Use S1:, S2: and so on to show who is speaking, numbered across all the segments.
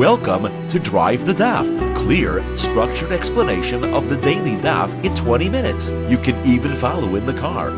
S1: Welcome to Drive the Daf, clear, structured explanation of the daily daf in 20 minutes. You can even follow in the car.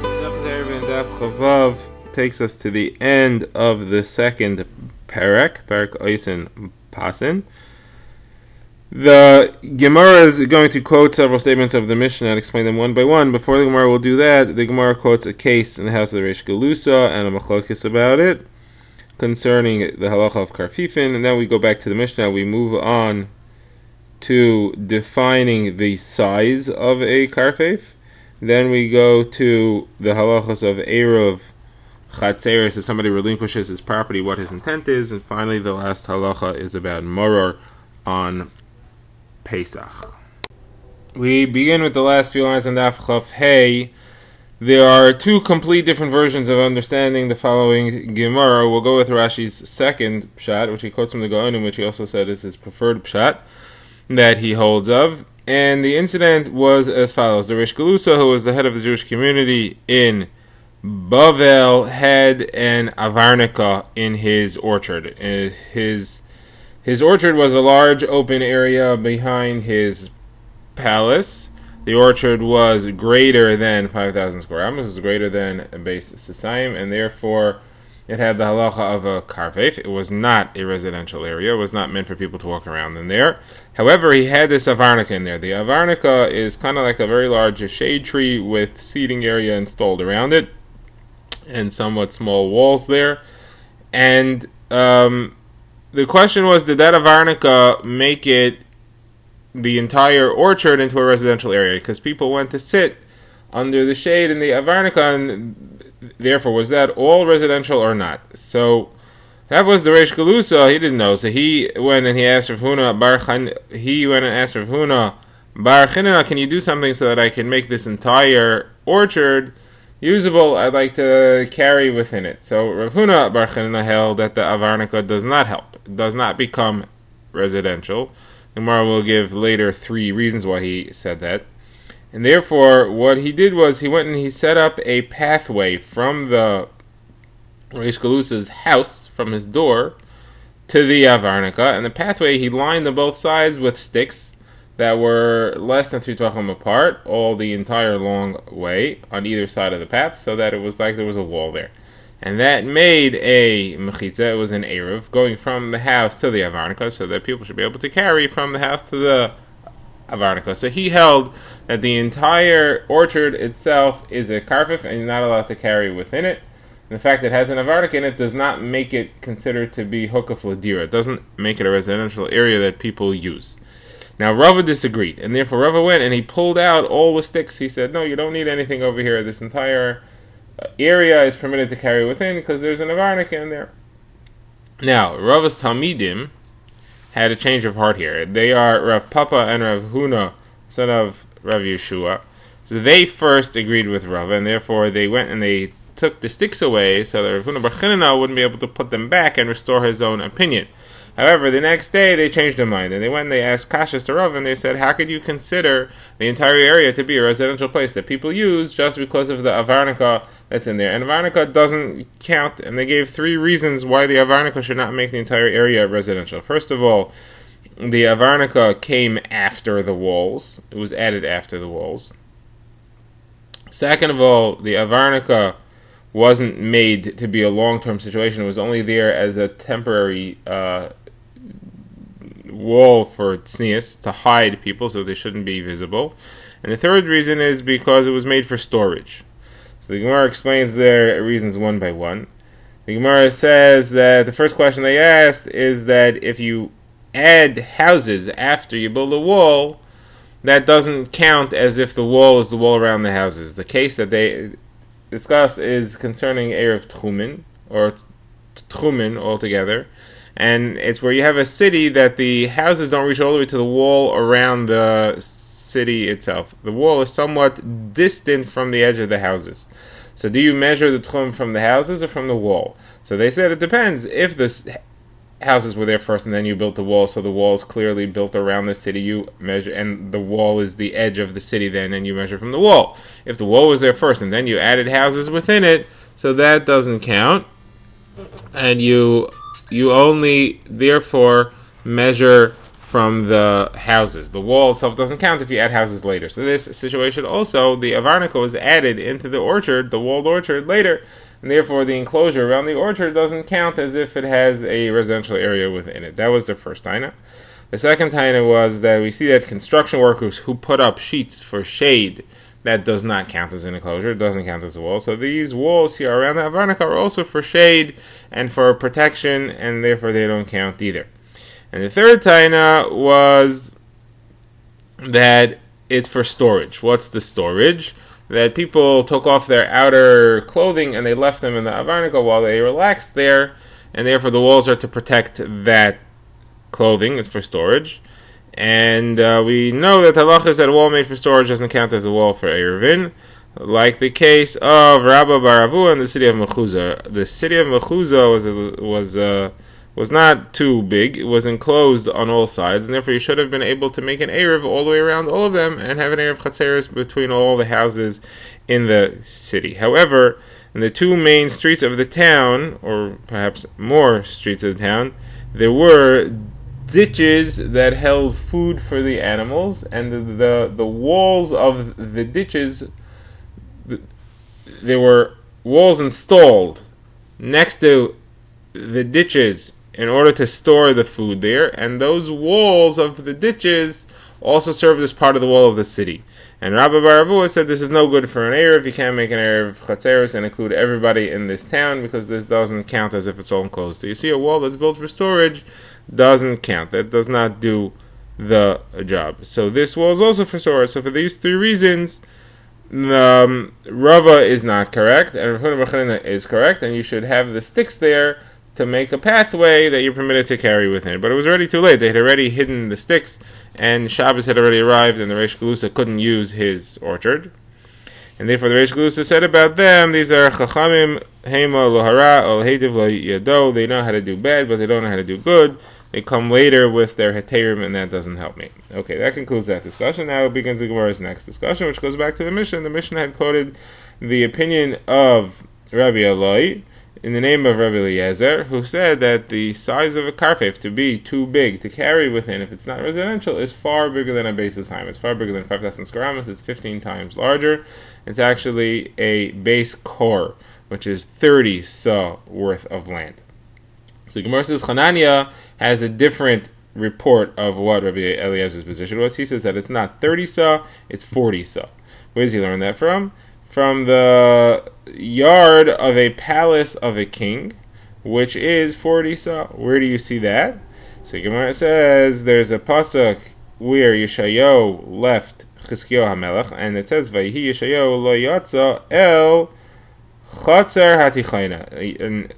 S2: Eruvin Daf Chavav takes us to the end of the second Perek Oisin Pasin. The Gemara is going to quote several statements of the Mishnah and explain them one by one. Before the Gemara will do that, the Gemara quotes a case in the house of the Reish Galusa and a machlokes about it, concerning the halacha of karfifin, and then we go back to the Mishnah. We move on to defining the size of a karfif. Then we go to the halachas of eruv chatzeres, if somebody relinquishes his property, what his intent is, and finally the last halacha is about moror on Pesach. We begin with the last few lines on Daf Chaf Hey. There are two complete different versions of understanding the following Gemara. We'll go with Rashi's second pshat, which he quotes from the Gaonim, which he also said is his preferred pshat that he holds of. And the incident was as follows. The Reish Galusa, who was the head of the Jewish community in Bavel, had an avarnika in his orchard. His orchard was a large open area behind his palace. The orchard was greater than 5,000 square amos. It was greater than a base sisayim, and therefore it had the halacha of a karfef. It was not a residential area. It was not meant for people to walk around in there. However, he had this avarnika in there. The avarnika is kind of like a very large shade tree with seating area installed around it and somewhat small walls there. And the question was, did that avarnika make it the entire orchard into a residential area? Because people went to sit under the shade in the avarnika, and therefore was that all residential or not? So that was the Reish Galusa. He didn't know, so he went and he asked Rav Huna Bar Chanina, can you do something so that I can make this entire orchard usable? I'd like to carry within it. So Rav Huna Bar Chanina held that the avarnika does not help, it does not become residential. Gemara will give later 3 reasons why he said that. And therefore, what he did was he went and he set up a pathway from the Reish Galusa's house, from his door, to the avarnika. And the pathway, he lined on both sides with sticks that were less than 2 tefachim apart, all the entire long way, on either side of the path, so that it was like there was a wall there. And that made a mechitza, it was an eruv, going from the house to the avarnika, so that people should be able to carry from the house to the avarnika. So he held that the entire orchard itself is a karfif, and you're not allowed to carry within it. And the fact that it has an avarnika in it does not make it considered to be hukaf ladira. It doesn't make it a residential area that people use. Now Rava disagreed, and therefore Rava went and he pulled out all the sticks. He said, no, you don't need anything over here. This entire area is permitted to carry within because there's an avarnika in there. Now, Rava's Talmidim had a change of heart here. They are Rav Papa and Rav Huna, son of Rav Yeshua. So they first agreed with Rava, and therefore they went and they took the sticks away so that Rav Huna Bar Chanina wouldn't be able to put them back and restore his own opinion. However, the next day they changed their mind, and they went and they asked Kashas to Rav, and they said, how could you consider the entire area to be a residential place that people use just because of the avarnika that's in there? And avarnika doesn't count, and they gave 3 reasons why the avarnika should not make the entire area residential. First of all, the avarnika came after the walls. It was added after the walls. Second of all, the avarnika wasn't made to be a long-term situation. It was only there as a temporary wall for tznius, to hide people so they shouldn't be visible. And the third reason is because it was made for storage. So the Gemara explains their reasons one by one. The Gemara says that the first question they asked is that if you add houses after you build a wall, that doesn't count as if the wall is the wall around the houses. The case that they discuss is concerning Erev Tchumen, or Tchumen altogether. And it's where you have a city that the houses don't reach all the way to the wall around the city itself. The wall is somewhat distant from the edge of the houses. So do you measure the tchum from the houses or from the wall? So they said it depends. If the houses were there first and then you built the wall, so the wall is clearly built around the city, you measure, and the wall is the edge of the city then, and you measure from the wall. If the wall was there first and then you added houses within it, so that doesn't count. And you you only therefore measure from the houses. The wall itself doesn't count if you add houses later. So this situation also, the avarnica was added into the orchard, the walled orchard, later, and therefore the enclosure around the orchard doesn't count as if it has a residential area within it. That was the first taina. The second taina was that we see that construction workers who put up sheets for shade, that does not count as an enclosure, it doesn't count as a wall. So these walls here around the avarnica are also for shade and for protection, and therefore they don't count either. And the third taina was that it's for storage. What's the storage? That people took off their outer clothing and they left them in the avarnica while they relaxed there, and therefore the walls are to protect that clothing. It's for storage. And we know that halacha is that a wall made for storage doesn't count as a wall for Eruvin, like the case of Rabba bar Avuha in the city of Mechuzah. The city of Mechuzah was not too big. It was enclosed on all sides, and therefore you should have been able to make an Eruv all the way around all of them and have an Eruv Chatzeres between all the houses in the city. However, in the two main streets of the town, or perhaps more streets of the town, there were ditches that held food for the animals, and the walls of the ditches, there were walls installed next to the ditches in order to store the food there, and those walls of the ditches also served as part of the wall of the city. And Rabbi bar Avuha said this is no good for an Eruv. You can't make an Eruv Chatzeres and include everybody in this town because this doesn't count as if it's all enclosed. So you see, a wall that's built for storage doesn't count. That does not do the job. So this wall is also for storage. So for these three reasons, Rava is not correct, and Rav Huna bar Chanina is correct, and you should have the sticks there to make a pathway that you're permitted to carry within it. But it was already too late. They had already hidden the sticks, and Shabbos had already arrived, and the Reish Galusa couldn't use his orchard. And therefore the Reish Galusa said about them, these are Chachamim Hema Lohara Ol Heidiv Lo Yado. They know how to do bad, but they don't know how to do good. They come later with their Heterim, and that doesn't help me. Okay, that concludes that discussion. Now it begins the Gemara's next discussion, which goes back to the Mishnah. The Mishnah had quoted the opinion of Rabbi Eloi in the name of Rabbi Eliezer, who said that the size of a karfef to be too big to carry within, if it's not residential, is far bigger than a basis time. It's far bigger than 5,000 skaramas. It's 15 times larger. It's actually a base core, which is 30 sa worth of land. So Gemara says Chananya has a different report of what Rabbi Eliezer's position was. He says that it's not 30 sa, it's 40 sa. Where does he learn that from? From the yard of a palace of a king, which is 40 sa. Where do you see that? So Gemara says there's a pasuk where Yeshayahu left Chizkiyahu HaMelech, and it says Vayihi Yeshayahu lo yatsa el chatzer hatichayna. And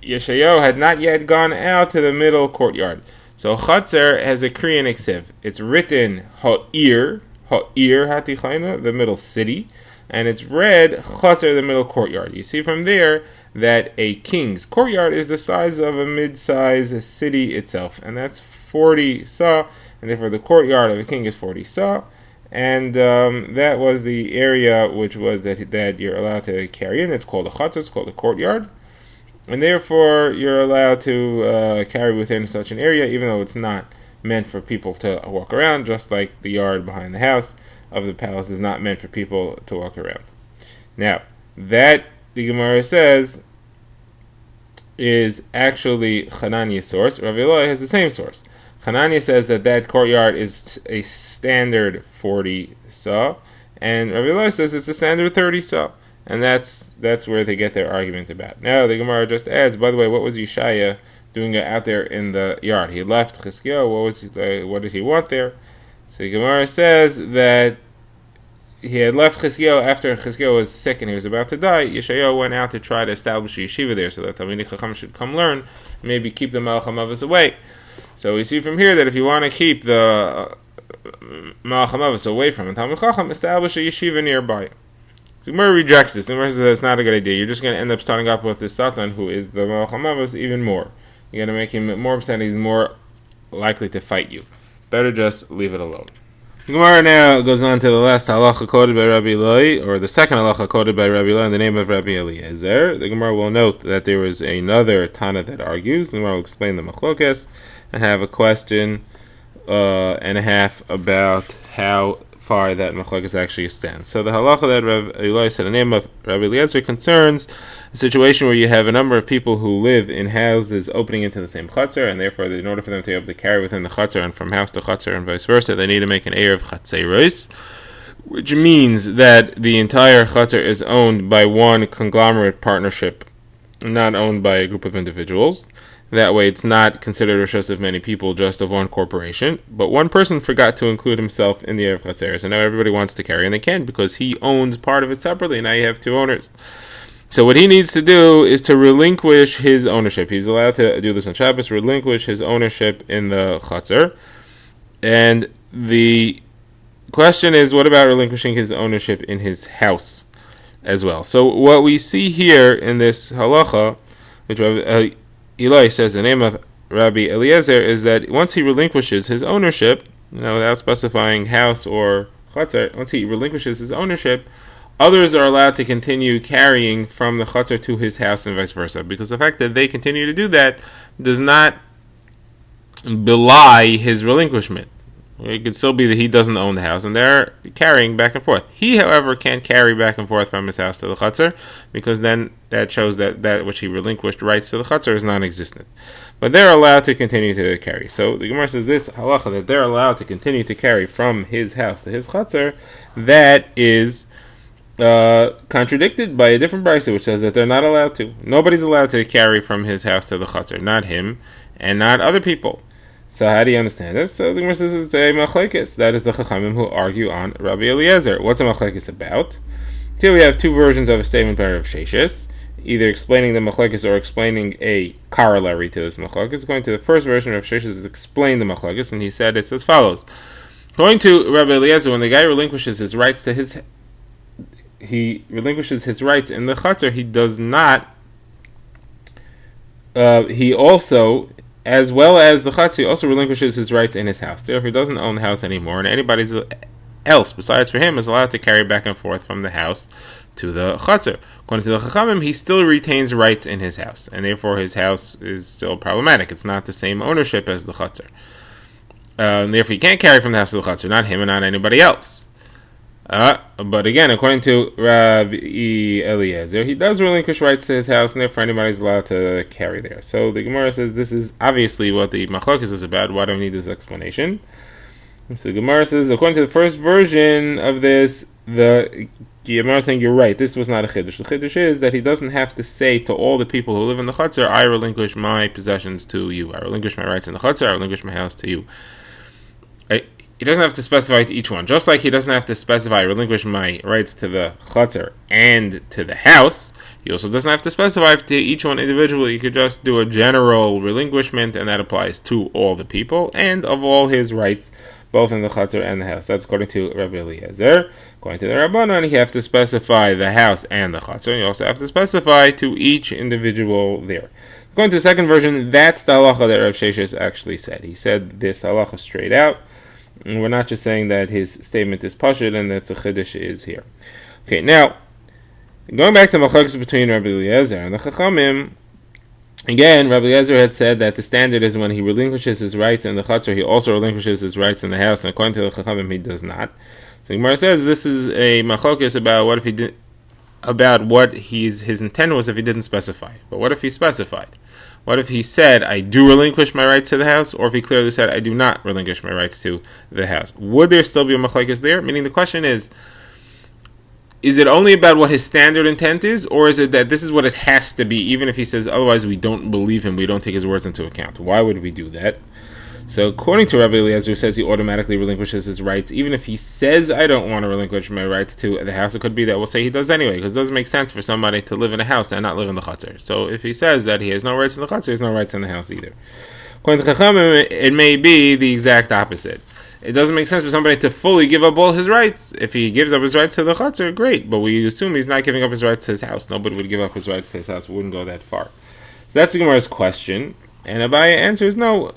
S2: Yeshayahu had not yet gone out to the middle courtyard. So chatzer has a Korean eksiv. It's written ha'ir hatichayna, the middle city, and it's read chatzer, the middle courtyard. You see from there that a king's courtyard is the size of a mid-size city itself, and that's 40 sa, and therefore the courtyard of a king is 40 sa, and that was the area which was that you're allowed to carry in. It's called a chatzer, it's called a courtyard, and therefore you're allowed to carry within such an area, even though it's not meant for people to walk around, just like the yard behind the house of the palace is not meant for people to walk around. Now, that, the Gemara says, is actually Chananya's source. Rav Eloi has the same source. Chananya says that courtyard is a standard 40 sa, and Rav Eloi says it's a standard 30 sa. And that's where they get their argument about. Now the Gemara just adds, by the way, what was Yeshaya doing out there in the yard? He left Chizkiyahu. What did he want there? So the Gemara says that he had left Chizkiyahu after Chizkiyahu was sick and he was about to die. Yeshayahu went out to try to establish a yeshiva there so that Talmidei Chacham should come learn, maybe keep the Malach HaMavos away. So we see from here that if you want to keep the Malach HaMavos away from a Talmidei Chacham, establish a yeshiva nearby. So Gemara rejects this. Gemara says that's not a good idea. You're just going to end up starting up with this Satan, who is the Malach HaMavos, even more. You're going to make him more upset. He's more likely to fight you. Better just leave it alone. The Gemara now goes on to the last halacha quoted by Rabbi Eloi, or the second halacha quoted by Rabbi Eloi in the name of Rabbi Eliezer. The Gemara will note that there is another Tana that argues. The Gemara will explain the machlokes and have a question and a half about how far that machlokes actually stands. So the halacha that Rabbi Eloi said in the name of Rabbi Eliezer concerns a situation where you have a number of people who live in houses opening into the same chutzner, and therefore, in order for them to be able to carry within the chutzner and from house to chutzner and vice versa, they need to make an erev chatzeros, which means that the entire chutzner is owned by one conglomerate partnership, not owned by a group of individuals. That way, it's not considered rishos of many people, just of one corporation. But one person forgot to include himself in the erev chatzeros, and now everybody wants to carry, and they can because he owns part of it separately. Now you have two owners. So what he needs to do is to relinquish his ownership. He's allowed to do this on Shabbos, relinquish his ownership in the chutzner. And the question is, what about relinquishing his ownership in his house as well? So what we see here in this halacha, which Eli says the name of Rabbi Eliezer, is that once he relinquishes his ownership, without specifying house or chutzner, once he relinquishes his ownership, others are allowed to continue carrying from the chutzner to his house and vice versa, because the fact that they continue to do that does not belie his relinquishment. It could still be that he doesn't own the house, and they're carrying back and forth. He, however, can't carry back and forth from his house to the chutzner, because then that shows that which he relinquished rights to the chutzner is non-existent. But they're allowed to continue to carry. So the Gemara says this halacha, that they're allowed to continue to carry from his house to his chutzner, that is contradicted by a different brisa, which says that they're not allowed to. Nobody's allowed to carry from his house to the chutzner, not him, and not other people. So how do you understand this? So the Gemara says it's a machlekes. That is the chachamim who argue on Rabbi Eliezer. What's a machlekes about? Here we have two versions of a statement by Rav Sheshes, either explaining the machlekes or explaining a corollary to this machlekes. Going to the first version, Rav Sheshes has explained the machlekes, and he said it's as follows. Going to Rabbi Eliezer, when the guy relinquishes his rights to he relinquishes his rights in the chutzner, he does not, he also, as well as the chutzner, he also relinquishes his rights in his house. Therefore, he doesn't own the house anymore, and anybody else besides for him is allowed to carry back and forth from the house to the chutzner. According to the chachamim, he still retains rights in his house, and therefore his house is still problematic. It's not the same ownership as the chutzner. Therefore, he can't carry from the house to the chutzner, not him and not anybody else. But again, according to Rabbi Eliezer, he does relinquish rights to his house, and therefore anybody is allowed to carry there. So the Gemara says this is obviously what the machlokes is about. Why do we need this explanation? So the Gemara says, according to the first version of this, the Gemara is saying you're right. This was not a chiddush. The chiddush is that he doesn't have to say to all the people who live in the chutzner, I relinquish my possessions to you. I relinquish my rights in the chutzner. I relinquish my house to you. He doesn't have to specify to each one. Just like he doesn't have to specify, relinquish my rights to the chutzner and to the house, he also doesn't have to specify to each one individually. He could just do a general relinquishment, and that applies to all the people, and of all his rights, both in the chutzner and the house. That's according to Rabbi Eliezer. According to the Rabbanan, you have to specify the house and the chutzner. You also have to specify to each individual there. According to the second version, that's the halacha that Rav Sheshes actually said. He said this halacha straight out. And we're not just saying that his statement is pashut and that the chiddush is here. Okay, now, going back to the machlokes between Rabbi Eliezer and the chachamim, again, Rabbi Eliezer had said that the standard is when he relinquishes his rights in the chutzner, he also relinquishes his rights in the house, and according to the chachamim, he does not. So Gemara says this is a machlokes about what if he did, about what his intent was if he didn't specify. But what if he specified? What if he said, I do relinquish my rights to the house, or if he clearly said, I do not relinquish my rights to the house? Would there still be a machlokes there? Meaning the question is it only about what his standard intent is, or is it that this is what it has to be, even if he says, otherwise we don't believe him, we don't take his words into account? Why would we do that? So according to Rabbi Eliezer, says he automatically relinquishes his rights, even if he says, I don't want to relinquish my rights to the house. It could be that we'll say he does anyway, because it doesn't make sense for somebody to live in a house and not live in the chutzner. So if he says that he has no rights in the chutzner, he has no rights in the house either. According to Chachamim, it may be the exact opposite. It doesn't make sense for somebody to fully give up all his rights. If he gives up his rights to the chutzner, great, but we assume he's not giving up his rights to his house. Nobody would give up his rights to his house. We wouldn't go that far. So that's the Gemara's question. And Abaye answers, no,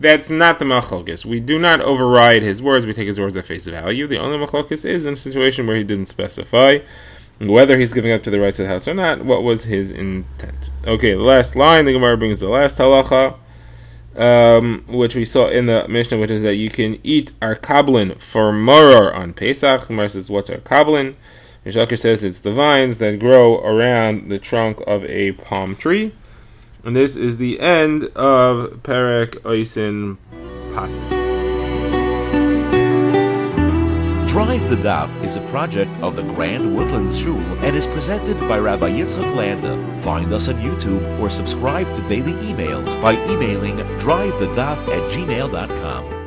S2: that's not the machlokes. We do not override his words. We take his words at face value. The only machlokes is in a situation where he didn't specify whether he's giving up to the rights of the house or not. What was his intent? Okay, the last line, the Gemara brings the last halacha, which we saw in the Mishnah, which is that you can eat arkablin for maror on Pesach. The Gemara says, what's arkablin? Rishaker says it's the vines that grow around the trunk of a palm tree. And this is the end of Perek Oisin Pasuk.
S1: Drive the Daf is a project of the Grand Woodlands Shul and is presented by Rabbi Yitzchak Landa. Find us on YouTube or subscribe to daily emails by emailing drivethedaf@gmail.com.